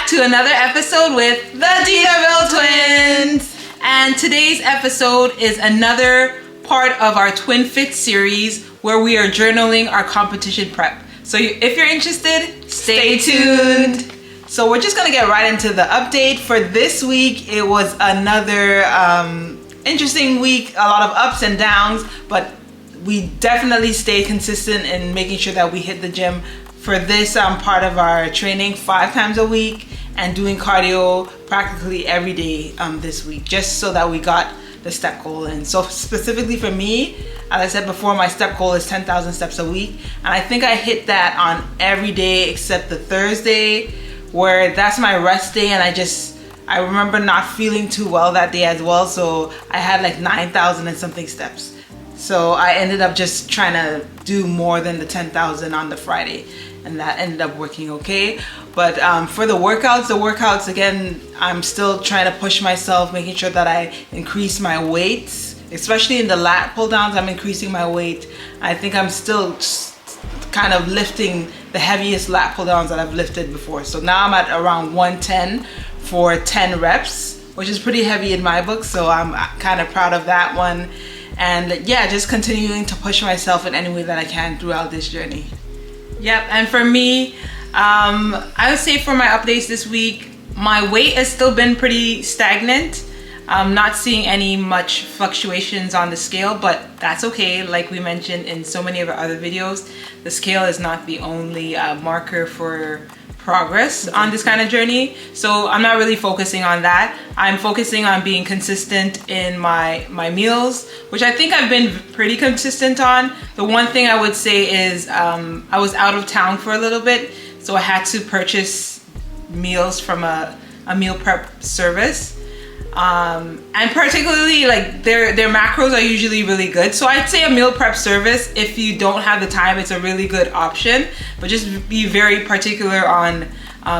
back to another episode with the Twins. And today's episode is another part of our TwinFit series where we are journaling our competition prep. So if you're interested, stay tuned. So we're just gonna get right into the update for this week. It was another interesting week, a lot of ups and downs, but we definitely stayed consistent in making sure that we hit the gym for this part of our training 5 times a week and doing cardio practically every day this week, just so that we got the step goal. And so specifically for me, as I said before, my step goal is 10,000 steps a week, and I think I hit that on every day except the Thursday, where that's my rest day, and I remember not feeling too well that day as well, so I had like 9,000 and something steps. So I ended up just trying to do more than the 10,000 on the Friday, and that ended up working okay. But for the workouts, again, I'm still trying to push myself, making sure that I increase my weights, especially in the lat pull downs. I'm increasing my weight. I think I'm still kind of lifting the heaviest lat pull downs that I've lifted before. So now I'm at around 110 for 10 reps, which is pretty heavy in my book. So I'm kind of proud of that one. And yeah, just continuing to push myself in any way that I can throughout this journey. Yep, and for me, I would say for my updates this week, my weight has still been pretty stagnant. I'm not seeing any much fluctuations on the scale, but that's okay. Like we mentioned in so many of our other videos, the scale is not the only marker for progress on this kind of journey. So I'm not really focusing on that. I'm focusing on being consistent in my meals, which I think I've been pretty consistent on. The one thing I would say is I was out of town for a little bit, so I had to purchase meals from a meal prep service. And particularly like their macros are usually really good. So I'd say a meal prep service, if you don't have the time, it's a really good option, but just be very particular on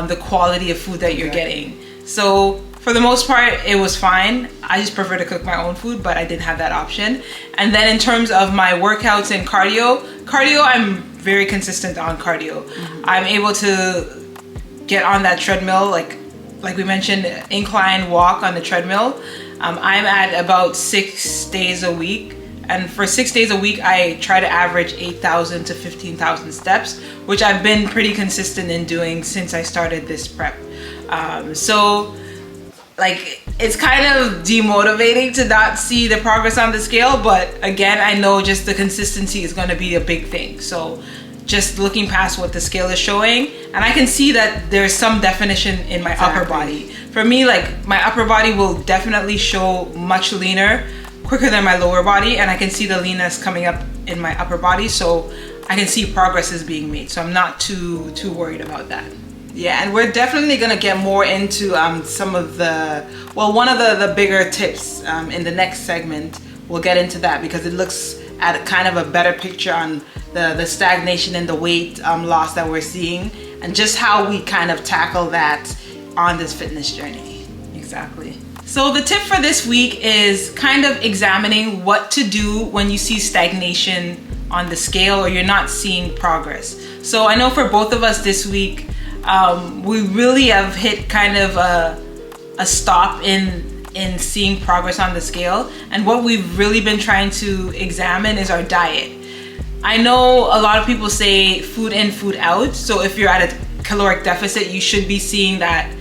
the quality of food that you're getting. So for the most part, it was fine. I just prefer to cook my own food, but I didn't have that option. And then in terms of my workouts and cardio, I'm very consistent on cardio. Mm-hmm. I'm able to get on that treadmill, like we mentioned, incline walk on the treadmill. I'm at about 6 days a week, and for 6 days a week I try to average 8,000 to 15,000 steps, which I've been pretty consistent in doing since I started this prep. So like it's kind of demotivating to not see the progress on the scale, but again, I know just the consistency is going to be a big thing. So just looking past what the scale is showing, and I can see that there's some definition in my upper body. For me, like my upper body will definitely show much leaner, quicker than my lower body, and I can see the leanness coming up in my upper body, so I can see progress is being made. So I'm not too worried about that. Yeah, and we're definitely gonna get more into some of one of the bigger tips in the next segment. We'll get into that because it looks at kind of a better picture on the stagnation and the weight loss that we're seeing, and just how we kind of tackle that on this fitness journey. Exactly. So the tip for this week is kind of examining what to do when you see stagnation on the scale or you're not seeing progress. So I know for both of us this week, we really have hit kind of a stop in seeing progress on the scale, and what we've really been trying to examine is our diet. I know a lot of people say food in, food out, so if you're at a caloric deficit, you should be seeing that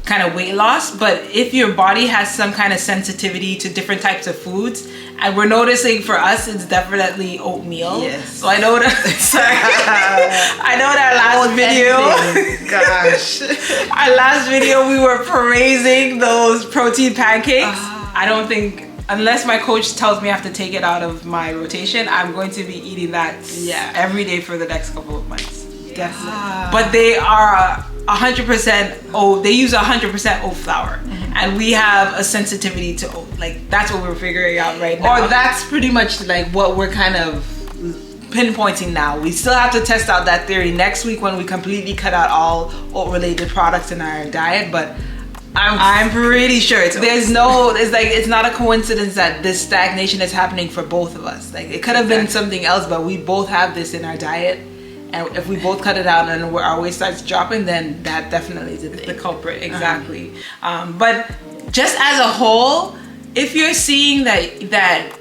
kind of weight loss. But if your body has some kind of sensitivity to different types of foods, and we're noticing for us, it's definitely oatmeal. Yes. So I know that. I know that last video. Gosh. Our last video, we were praising those protein pancakes. I don't think, unless my coach tells me I have to take it out of my rotation, I'm going to be eating that every day for the next couple of months. Definitely. But they are 100% oat. They use 100% oat flour, and we have a sensitivity to oat. Like that's what we're figuring out right now. Or that's pretty much like what we're kind of pinpointing now. We still have to test out that theory next week when we completely cut out all oat-related products in our diet. But I'm pretty sure it's not a coincidence that this stagnation is happening for both of us. Like it could have been something else, but we both have this in our diet. And if we both cut it out and our weight starts dropping, then that definitely is the culprit. Exactly. But just as a whole, if you're seeing that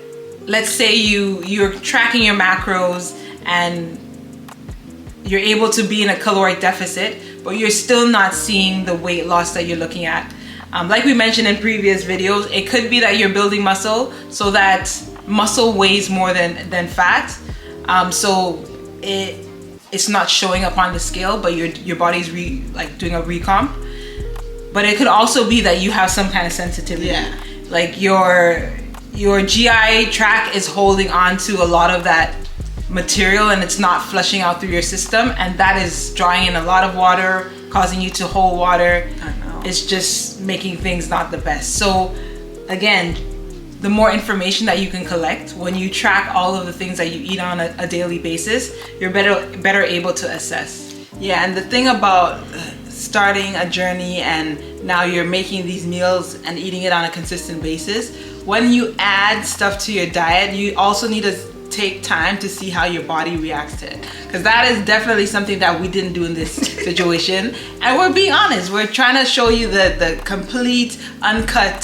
let's say you're tracking your macros and you're able to be in a caloric deficit, but you're still not seeing the weight loss that you're looking at. Like we mentioned in previous videos, it could be that you're building muscle, so that muscle weighs more than fat. So it's not showing up on the scale, but your body's doing a recomp. But it could also be that you have some kind of sensitivity. Yeah. Like your GI tract is holding on to a lot of that material and it's not flushing out through your system, and that is drawing in a lot of water, causing you to hold water. I know. It's just making things not the best. So again, the more information that you can collect when you track all of the things that you eat on a daily basis, you're better able to assess. Yeah, and the thing about starting a journey and now you're making these meals and eating it on a consistent basis, when you add stuff to your diet, you also need to take time to see how your body reacts to it, because that is definitely something that we didn't do in this situation. And we're being honest, we're trying to show you the complete uncut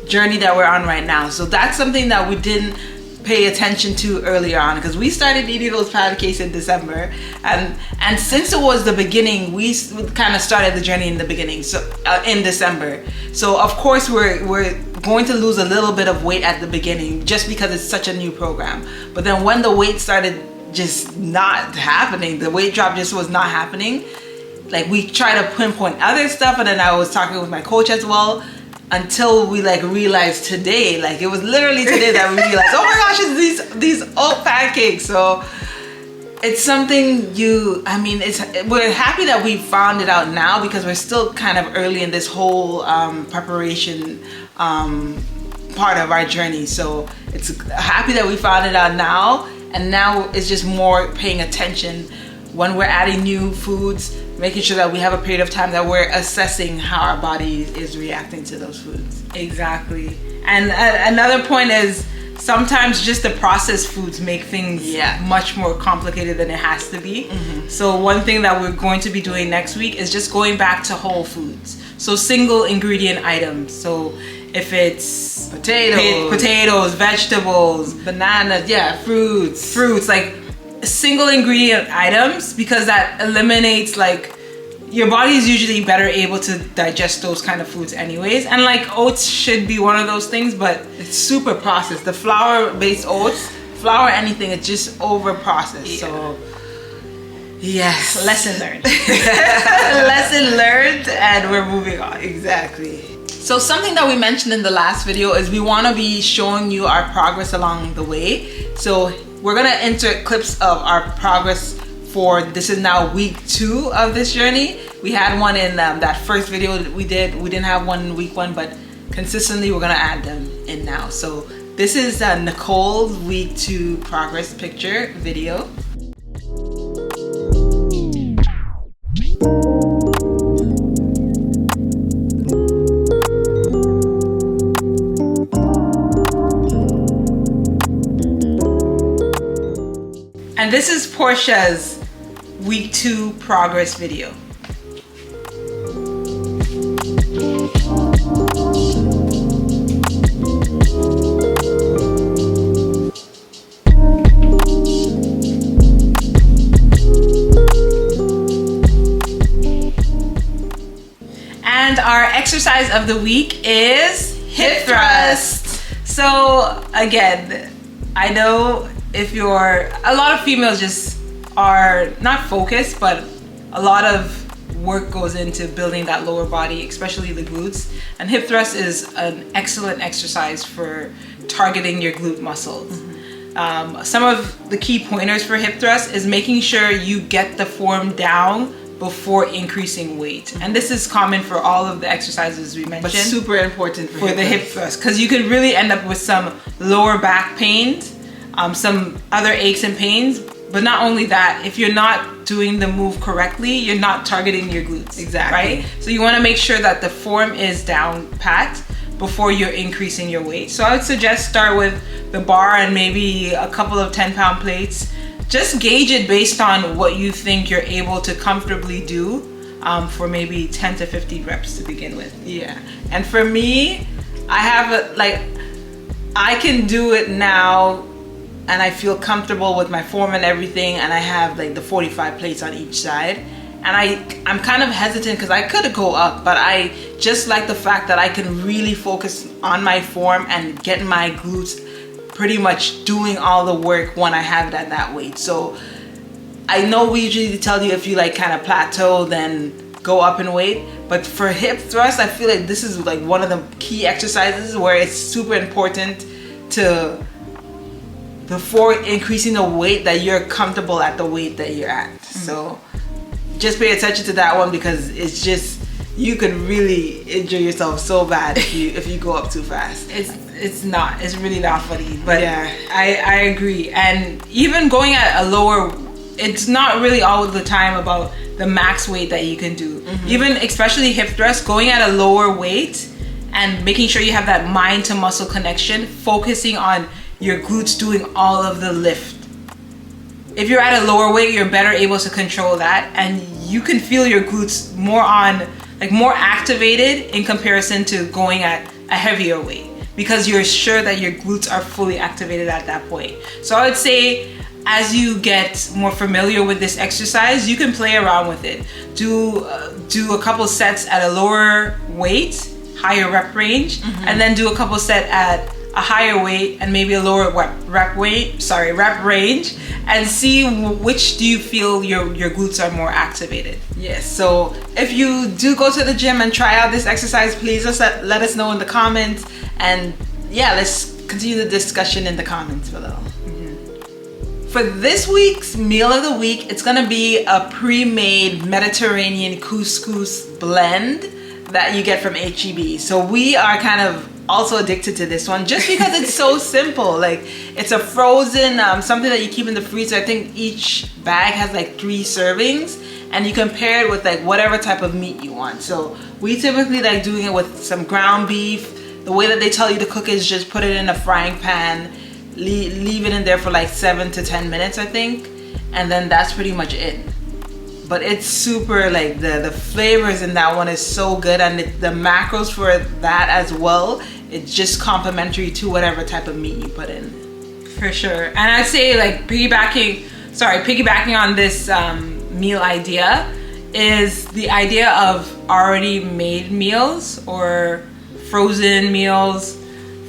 journey that we're on right now. So that's something that we didn't pay attention to earlier on, because we started eating those patty cakes in December, and since it was the beginning, we kind of started the journey in the beginning, so in December. So of course we're going to lose a little bit of weight at the beginning just because it's such a new program. But then when the weight started just not happening, the weight drop just was not happening, like we try to pinpoint other stuff, and then I was talking with my coach as well, until we realized today, it was literally today that we realized, oh my gosh, it's these oat pancakes. So it's something we're happy that we found it out now, because we're still kind of early in this whole preparation part of our journey. So it's happy that we found it out now, and now it's just more paying attention when we're adding new foods, making sure that we have a period of time that we're assessing how our body is reacting to those foods. Exactly. And another point is, sometimes just the processed foods make things much more complicated than it has to be. Mm-hmm. So one thing that we're going to be doing next week is just going back to whole foods. So single ingredient items. So if it's potatoes, vegetables, bananas, fruits, like single ingredient items, because that eliminates your body is usually better able to digest those kind of foods anyways, and oats should be one of those things, but it's super processed. The flour-based oats, anything, it's just over processed. So yes, lesson learned. Lesson learned, and we're moving on. Exactly. So something that we mentioned in the last video is we want to be showing you our progress along the way. So we're gonna insert clips of our progress for, this is now week 2 of this journey. We had one in that first video that we did. We didn't have one in week 1, but consistently we're gonna add them in now. So this is Nicole's week 2 progress picture video. And this is Portia's week 2 progress video. And our exercise of the week is hip thrust. So again, I know if a lot of females just are not focused, but a lot of work goes into building that lower body, especially the glutes. And hip thrust is an excellent exercise for targeting your glute muscles. Mm-hmm. Some of the key pointers for hip thrust is making sure you get the form down before increasing weight. Mm-hmm. And this is common for all of the exercises we mentioned. But super important for the hip thrust, because you could really end up with some lower back pains, some other aches and pains. But not only that, if you're not doing the move correctly, you're not targeting your glutes. Exactly. Right? So you want to make sure that the form is down pat before you're increasing your weight. So I would suggest start with the bar and maybe a couple of 10-pound plates. just gauge it based on what you think you're able to comfortably do for maybe 10 to 50 reps to begin with. Yeah. And for me, I have I can do it now and I feel comfortable with my form and everything, and I have like the 45 plates on each side. And I'm kind of hesitant because I could go up, but I just like the fact that I can really focus on my form and get my glutes pretty much doing all the work when I have it at that weight. So I know we usually tell you if you like kind of plateau, then go up in weight. But for hip thrust, I feel like this is like one of the key exercises where it's super important to, before increasing the weight, that you're comfortable at the weight that you're at. So just pay attention to that one, because it's just, you could really injure yourself so bad if you go up too fast. It's really not funny, but yeah, I agree. And even going at a lower, it's not really all the time about the max weight that you can do. Even especially hip thrust, going at a lower weight and making sure you have that mind to muscle connection, focusing on your glutes doing all of the lift. If you're at a lower weight, you're better able to control that, and you can feel your glutes more activated in comparison to going at a heavier weight, because you're sure that your glutes are fully activated at that point. So I would say, as you get more familiar with this exercise, you can play around with it. Do a couple sets at a lower weight, higher rep range, and then do a couple set at a higher weight and maybe a lower rep range, and see which do you feel your glutes are more activated. Yes, so if you do go to the gym and try out this exercise, please just let us know in the comments, and yeah, let's continue the discussion in the comments below. For this week's meal of the week, it's gonna be a pre-made Mediterranean couscous blend that you get from HEB. So we are kind of also addicted to this one just because it's so simple. Like, it's a frozen something that you keep in the freezer. I think each bag has like 3 servings, and you can pair it with like whatever type of meat you want. So we typically like doing it with some ground beef. The way that they tell you to cook is just put it in a frying pan, leave it in there for like 7 to 10 minutes, I think, and then that's pretty much it. But it's super, like, the flavors in that one is so good, and the macros for that as well, it's just complementary to whatever type of meat you put in. For sure. And I'd say, like, piggybacking on this meal idea is the idea of already made meals or frozen meals,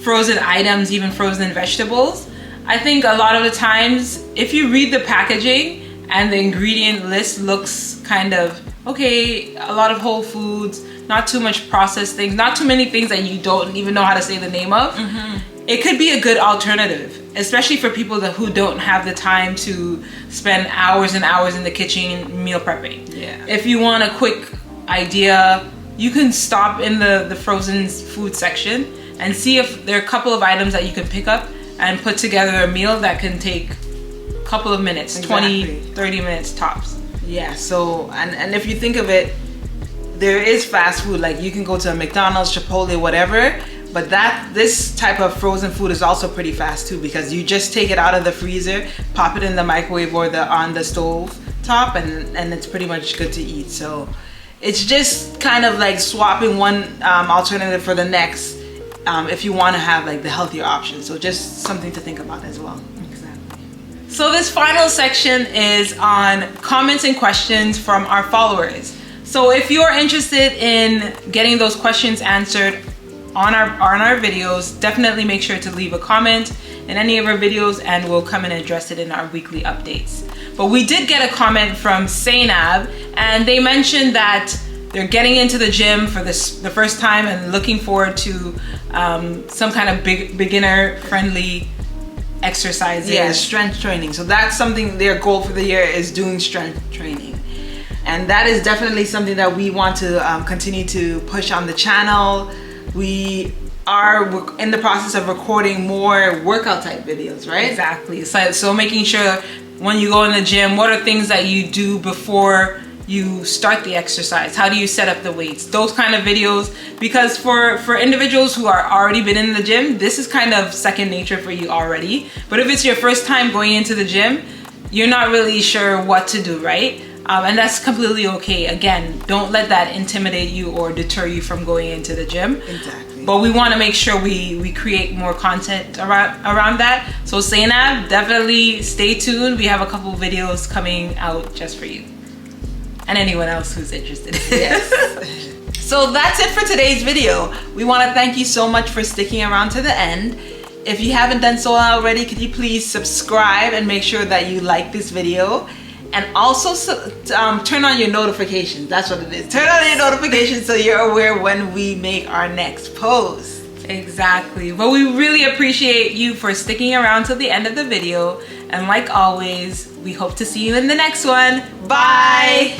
frozen items, even frozen vegetables. I think a lot of the times, if you read the packaging and the ingredient list looks kind of okay, a lot of whole foods, not too much processed things, not too many things that you don't even know how to say the name of, it could be a good alternative, especially for people who don't have the time to spend hours and hours in the kitchen meal prepping. Yeah. If you want a quick idea, you can stop in the frozen food section and see if there are a couple of items that you can pick up and put together a meal that can take a couple of minutes, exactly. 20, 30 minutes tops. Yeah, so, and if you think of it, there is fast food, like you can go to a McDonald's, Chipotle, whatever, but this type of frozen food is also pretty fast too, because you just take it out of the freezer, pop it in the microwave or on the stove top, and it's pretty much good to eat. So it's just kind of like swapping one alternative for the next, if you want to have like the healthier option. So just something to think about as well. Exactly. So this final section is on comments and questions from our followers. So if you're interested in getting those questions answered on our videos, definitely make sure to leave a comment in any of our videos, and we'll come and address it in our weekly updates. But we did get a comment from Zainab, and they mentioned that they're getting into the gym for the first time and looking forward to some kind of beginner-friendly exercises. Yeah, strength training. So that's something, their goal for the year is doing strength training. And that is definitely something that we want to continue to push on the channel. We are in the process of recording more workout type videos, right? Exactly. So making sure when you go in the gym, what are things that you do before you start the exercise? How do you set up the weights? Those kind of videos, because for individuals who are already been in the gym, this is kind of second nature for you already. But if it's your first time going into the gym, you're not really sure what to do, right? And that's completely okay. Again, don't let that intimidate you or deter you from going into the gym. Exactly. But we want to make sure we create more content around that. So Zainab, definitely stay tuned. We have a couple videos coming out just for you. And anyone else who's interested. Yes. So that's it for today's video. We want to thank you so much for sticking around to the end. If you haven't done so already, could you please subscribe and make sure that you like this video? And also turn on your notifications. That's what it is. Turn on your notifications so you're aware when we make our next post. Exactly. But we really appreciate you for sticking around till the end of the video. And like always, we hope to see you in the next one. Bye!